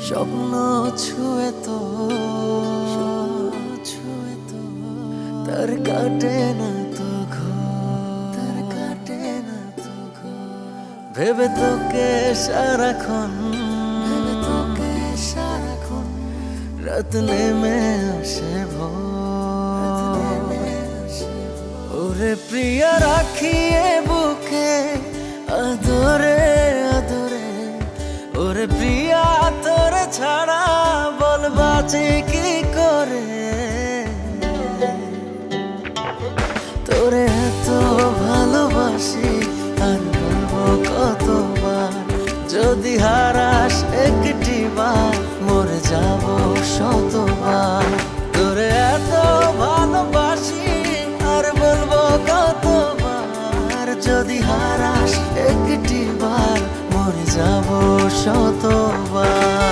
স্বপ্ন ছুঁয়ে তো তার কাটে না তো তার কাটে না তো ভেবে তোকে সারাক্ষণ রাত নেমে আসে ভোর ওরে প্রিয়া রাখিয়ে বুকে আদরে আদরে ওরে প্রিয়া তোর ছাড়া বল বাঁচে কি করে তোরে এত ভালোবাসি আর বলবো কতবার যদি হারাস একটি বার মরে যাব শতবার তোরে এত ভালোবাসি আর বলবো কতবার যদি হারাস একটি বার মরে যাব শতবার